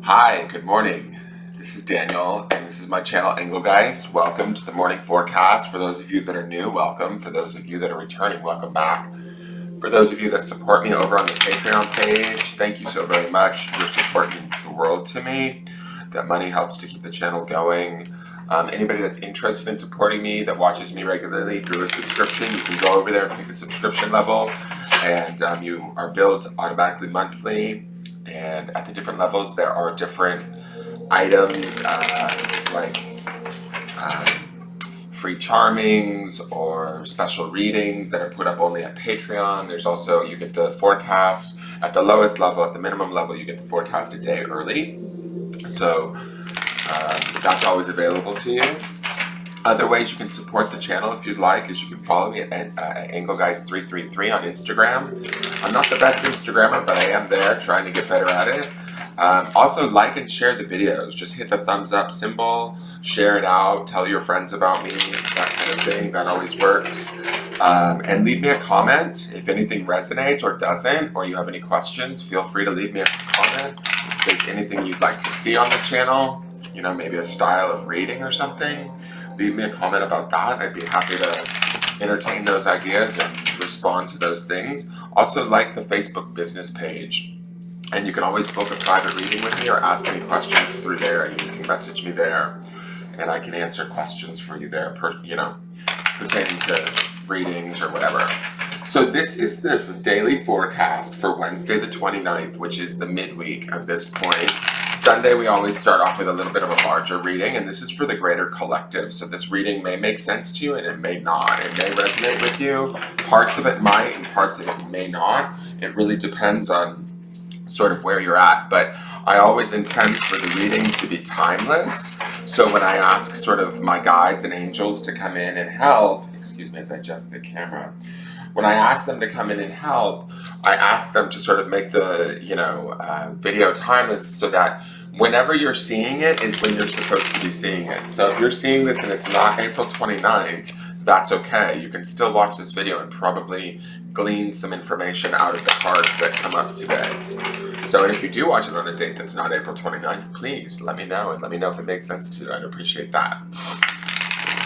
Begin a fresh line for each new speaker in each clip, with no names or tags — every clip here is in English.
Hi, good morning. This is Daniel, and this is my channel, Engelgeist. Welcome to the morning forecast. For those of you that are new, welcome. For those of you that are returning, welcome back. For those of you that support me over on the Patreon page, thank you so very much. Your support means the world to me. That money helps to keep the channel going. Anybody that's interested in supporting me, that watches me regularly through a subscription, you can go over there and pick a subscription level, and you are billed automatically monthly. And at the different levels, there are different items like free charmings or special readings that are put up only at Patreon. There's also, you get the forecast at the lowest level. At the minimum level, you get the forecast a day early. So that's always available to you. Other ways you can support the channel, if you'd like, is you can follow me at Engelgeist333 on Instagram. I'm not the best Instagrammer, but I am there trying to get better at it. Also, like and share the videos. Just hit the thumbs up symbol, share it out, tell your friends about me, that kind of thing. That always works. And leave me a comment if anything resonates or doesn't, or you have any questions. Feel free to leave me a comment. If there's anything you'd like to see on the channel, you know, maybe a style of reading or something, leave me a comment about that. I'd be happy to entertain those ideas and respond to those things. Also, like the Facebook business page, and you can always book a private reading with me or ask any questions through there. You can message me there, and I can answer questions for you there, pertaining to readings or whatever. So this is the daily forecast for Wednesday the 29th, which is the midweek at this point. Sunday, we always start off with a little bit of a larger reading, and this is for the greater collective. So this reading may make sense to you, and it may not. It may resonate with you. Parts of it might, and parts of it may not. It really depends on sort of where you're at. But I always intend for the reading to be timeless. So when I ask sort of my guides and angels to come in and help, excuse me as I adjust the camera, when I ask them to come in and help, I ask them to sort of make the video timeless so that whenever you're seeing it is when you're supposed to be seeing it. So if you're seeing this and it's not April 29th, that's okay. You can still watch this video and probably glean some information out of the cards that come up today. So if you do watch it on a date that's not April 29th, please let me know, and let me know if it makes sense to you. I'd appreciate that.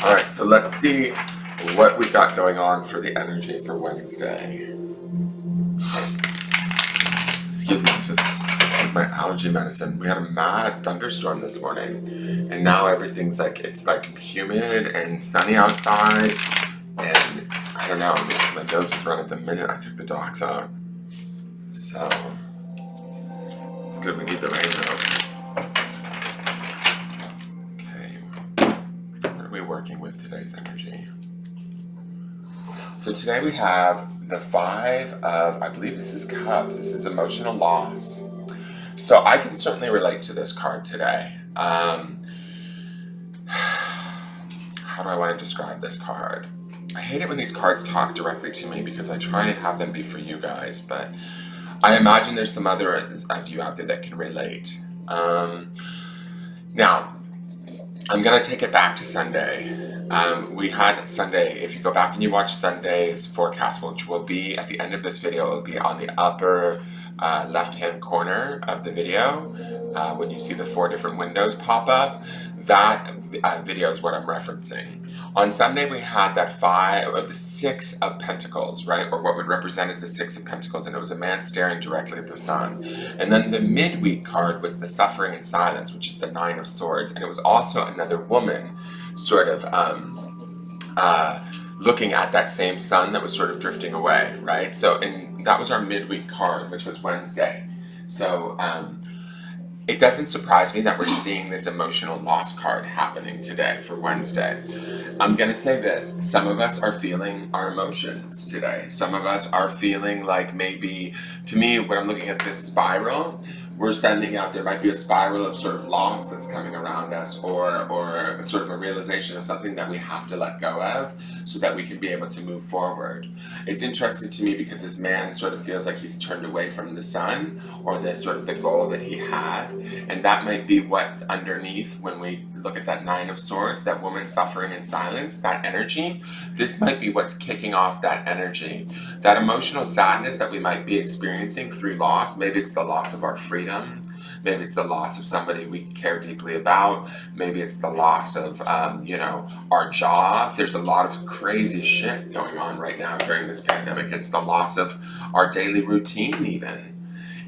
All right, so let's see what we got going on for the energy for Wednesday. Excuse me, just took my allergy medicine. We had a mad thunderstorm this morning, and now everything's it's humid and sunny outside, and I don't know, my nose was running the minute I took the dogs out. So it's good we need the rain though. Okay, what are we working with today's energy? So today we have the 5 of, I believe this is Cups. This is emotional loss. So I can certainly relate to this card today. How do I want to describe this card? I hate it when these cards talk directly to me because I try and have them be for you guys, but I imagine there's some other of you out there that can relate. Now, I'm going to take it back to Sunday. We had Sunday, if you go back and you watch Sunday's forecast, which will be at the end of this video, it will be on the upper left-hand corner of the video. When you see the 4 different windows pop up, that video is what I'm referencing. On Sunday, we had that 5, or the 6 of Pentacles, right? Or what would represent as the 6 of Pentacles, and it was a man staring directly at the sun. And then the midweek card was the Suffering in Silence, which is the 9 of Swords, and it was also another woman sort of looking at that same sun that was sort of drifting away, right? So, and that was our midweek card, which was Wednesday. So it doesn't surprise me that we're seeing this emotional loss card happening today for Wednesday. I'm going to say this. Some of us are feeling our emotions today. Some of us are feeling like maybe, to me, when I'm looking at this spiral, we're sending out, there might be a spiral of sort of loss that's coming around us, or sort of a realization of something that we have to let go of so that we can be able to move forward. It's interesting to me because this man sort of feels like he's turned away from the sun, or the sort of the goal that he had, and that might be what's underneath when we look at that 9 of Swords, that woman suffering in silence, that energy. This might be what's kicking off that energy, that emotional sadness that we might be experiencing through loss. Maybe it's the loss of our freedom. Maybe it's the loss of somebody we care deeply about. Maybe it's the loss of, our job. There's a lot of crazy shit going on right now during this pandemic. It's the loss of our daily routine even.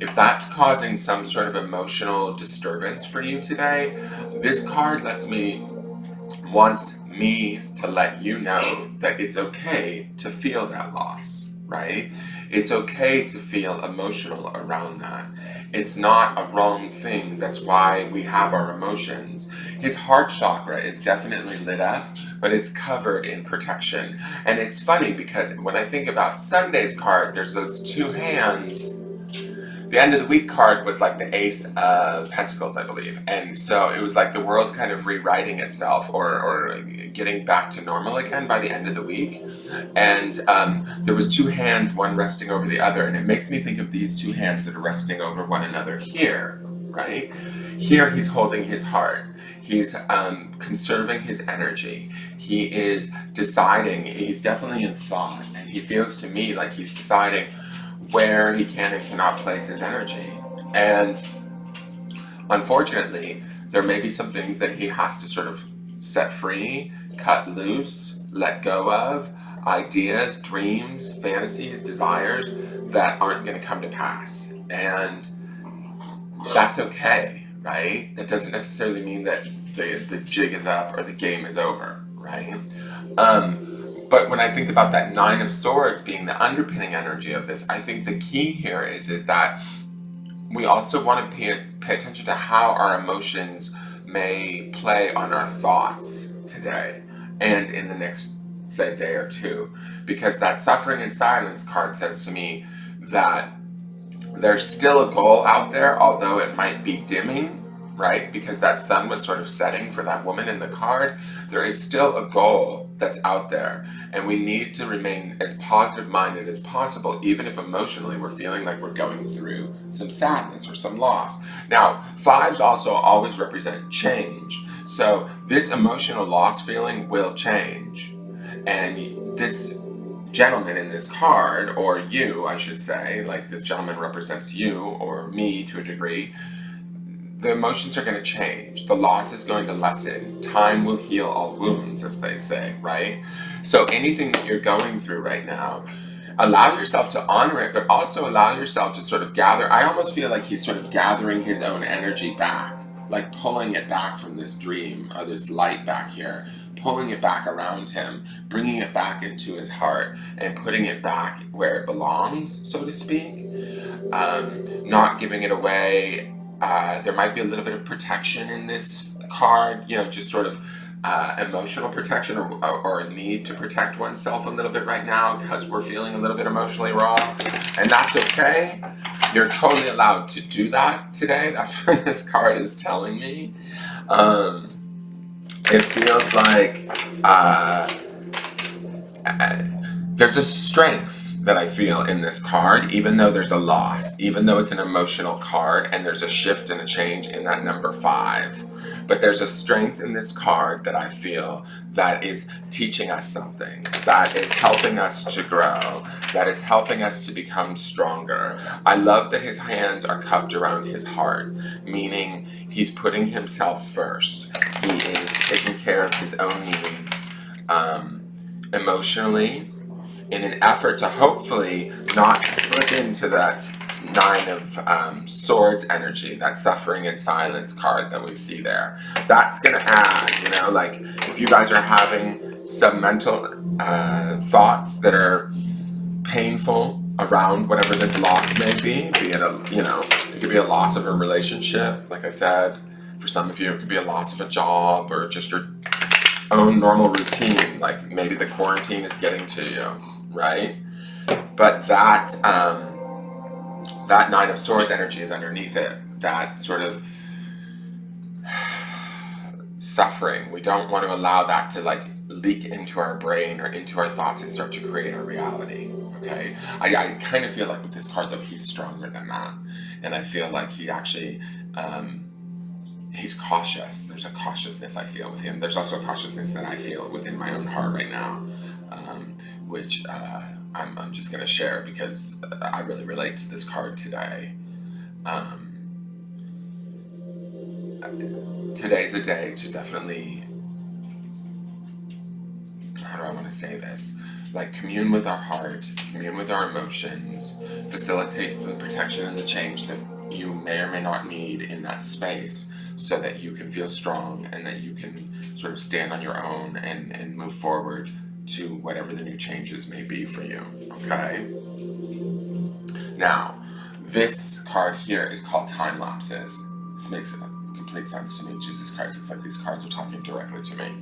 If that's causing some sort of emotional disturbance for you today, this card wants me to let you know that it's okay to feel that loss, right? It's okay to feel emotional around that. It's not a wrong thing. That's why we have our emotions. His heart chakra is definitely lit up, but it's covered in protection. And it's funny because when I think about Sunday's card, there's those two hands. The end of the week card was like the Ace of Pentacles, I believe. And so it was like the world kind of rewriting itself or getting back to normal again by the end of the week. And there was two hands, one resting over the other. And it makes me think of these two hands that are resting over one another here, right? Here he's holding his heart. He's conserving his energy. He is deciding, he's definitely in thought. And he feels to me like he's deciding where he can and cannot place his energy. And unfortunately, there may be some things that he has to sort of set free, cut loose, let go of, ideas, dreams, fantasies, desires that aren't going to come to pass. And that's okay, right? That doesn't necessarily mean that the jig is up or the game is over, right? But when I think about that Nine of Swords being the underpinning energy of this, I think the key here is that we also want to pay attention to how our emotions may play on our thoughts today and in the next, say, day or two. Because that Suffering in Silence card says to me that there's still a goal out there, although it might be dimming, right? Because that sun was sort of setting for that woman in the card. There is still a goal that's out there, and we need to remain as positive-minded as possible, even if emotionally we're feeling like we're going through some sadness or some loss. Now, fives also always represent change, so this emotional loss feeling will change, and this gentleman in this card, or you, I should say, like this gentleman represents you or me to a degree, the emotions are going to change. The loss is going to lessen. Time will heal all wounds, as they say, right? So anything that you're going through right now, allow yourself to honor it, but also allow yourself to sort of gather. I almost feel like he's sort of gathering his own energy back, like pulling it back from this dream or this light back here, pulling it back around him, bringing it back into his heart and putting it back where it belongs, so to speak. Not giving it away. There might be a little bit of protection in this card, just sort of emotional protection or a need to protect oneself a little bit right now because we're feeling a little bit emotionally raw. And that's okay. You're totally allowed to do that today. That's what this card is telling me. It feels like there's a strength that I feel in this card, even though there's a loss, even though it's an emotional card, and there's a shift and a change in that number 5. But there's a strength in this card that I feel that is teaching us something, that is helping us to grow, that is helping us to become stronger. I love that his hands are cupped around his heart, meaning he's putting himself first. He is taking care of his own needs emotionally, in an effort to hopefully not slip into that Nine of Swords energy, that Suffering in Silence card that we see there. That's going to add, like if you guys are having some mental thoughts that are painful around whatever this loss may be it it could be a loss of a relationship, like I said. For some of you, it could be a loss of a job or just your own normal routine, like maybe the quarantine is getting to you, right? But that Nine of Swords energy is underneath it, that sort of suffering. We don't want to allow that to like leak into our brain or into our thoughts and start to create our reality. Okay, I kind of feel like with this card though, he's stronger than that, and I feel like he actually he's cautious. There's a cautiousness I feel with him. There's also a cautiousness that I feel within my own heart right now, which I'm just going to share because I really relate to this card today. today's a day to definitely, how do I want to say this? Like, commune with our heart, commune with our emotions, facilitate the protection and the change that you may or may not need in that space, so that you can feel strong and that you can sort of stand on your own and move forward to whatever the new changes may be for you, okay? Now, this card here is called Time Lapses. This makes complete sense to me. Jesus Christ, it's like these cards are talking directly to me.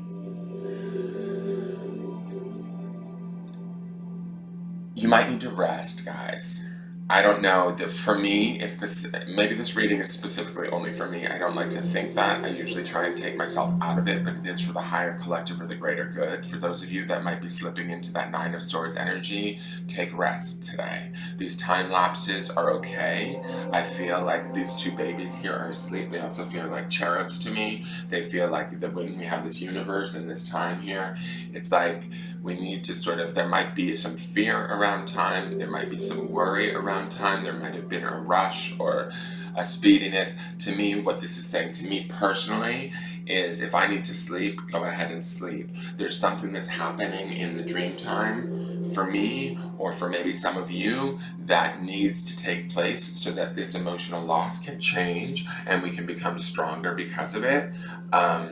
You might need to rest, guys. I don't know, for me, if this, maybe this reading is specifically only for me. I don't like to think that. I usually try and take myself out of it, but it is for the higher collective or the greater good. For those of you that might be slipping into that Nine of Swords energy, take rest today. These time lapses are okay. I feel like these two babies here are asleep. They also feel like cherubs to me. They feel like that when we have this universe and this time here, it's like we need to sort of, there might be some fear around time, there might be some worry around time, there might have been a rush or a speediness. To me, what this is saying to me personally is, if I need to sleep, go ahead and sleep. There's something that's happening in the dream time for me, or for maybe some of you, that needs to take place so that this emotional loss can change and we can become stronger because of it. I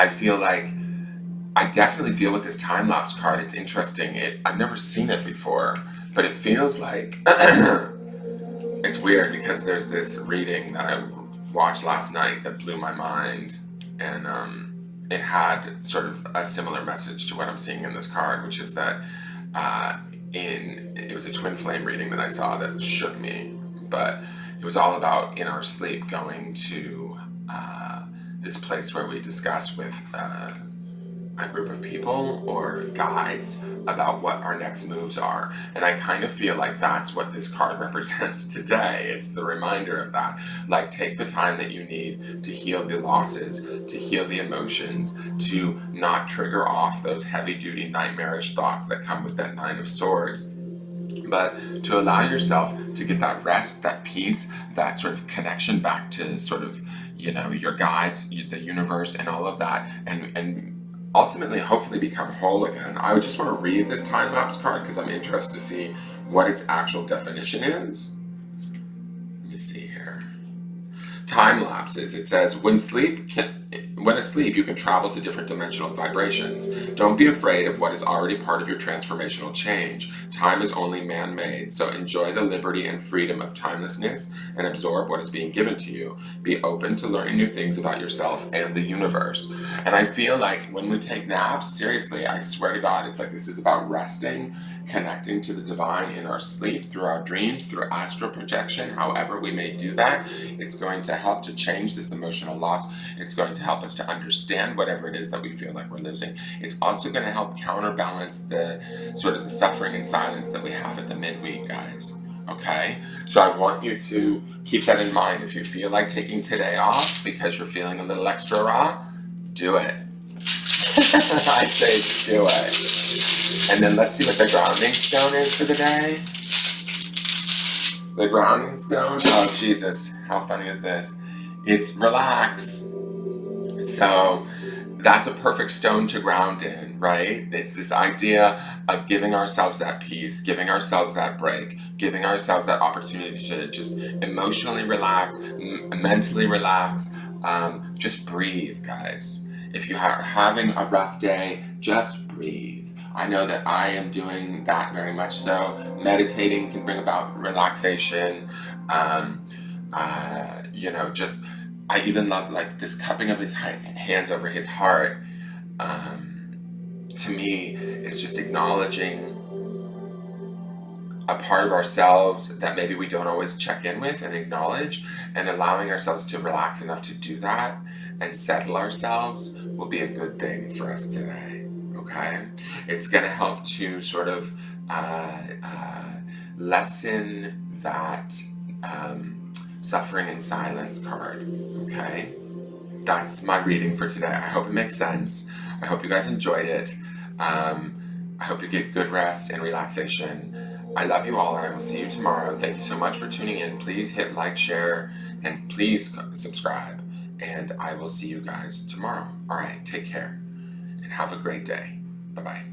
feel like, I definitely feel with this time lapse card, it's interesting. I've never seen it before, but it feels like it's weird because there's this reading that I watched last night that blew my mind, and it had sort of a similar message to what I'm seeing in this card, which is that it was a twin flame reading that I saw that shook me, but it was all about in our sleep going to this place where we discuss with a group of people or guides about what our next moves are. And I kind of feel like that's what this card represents today. It's the reminder of that. Like, take the time that you need to heal the losses, to heal the emotions, to not trigger off those heavy-duty nightmarish thoughts that come with that Nine of Swords, but to allow yourself to get that rest, that peace, that sort of connection back to sort of, you know, your guides, the universe, and all of that, and ultimately, hopefully, become whole again. I would just want to read this time lapse card because I'm interested to see what its actual definition is. Let me see here. Time lapses. It says, when asleep, you can travel to different dimensional vibrations. Don't be afraid of what is already part of your transformational change. Time is only man-made, so enjoy the liberty and freedom of timelessness and absorb what is being given to you. Be open to learning new things about yourself and the universe. And I feel like when we take naps, seriously, I swear to God, it's like this is about resting, connecting to the divine in our sleep, through our dreams, through astral projection, however we may do that. It's going to help to change this emotional loss. It's going to help us to understand whatever it is that we feel like we're losing. It's also going to help counterbalance the sort of the suffering and silence that we have at the midweek, guys. Okay? So I want you to keep that in mind. If you feel like taking today off because you're feeling a little extra raw, do it. I say do it. And then let's see what the grounding stone is for the day. The grounding stone, oh Jesus, how funny is this? It's relax. So that's a perfect stone to ground in, right? It's this idea of giving ourselves that peace, giving ourselves that break, giving ourselves that opportunity to just emotionally relax, mentally relax, just breathe, guys. If you are having a rough day, just breathe. I know that I am doing that very much so. Meditating can bring about relaxation. You know, just, I even love like this cupping of his hands over his heart. To me, it's just acknowledging a part of ourselves that maybe we don't always check in with and acknowledge, and allowing ourselves to relax enough to do that and settle ourselves will be a good thing for us today. Okay? It's going to help to sort of lessen that suffering in silence card. Okay? That's my reading for today. I hope it makes sense. I hope you guys enjoyed it. I hope you get good rest and relaxation. I love you all, and I will see you tomorrow. Thank you so much for tuning in. Please hit like, share, and please subscribe. And I will see you guys tomorrow. All right, take care, and have a great day. Bye-bye.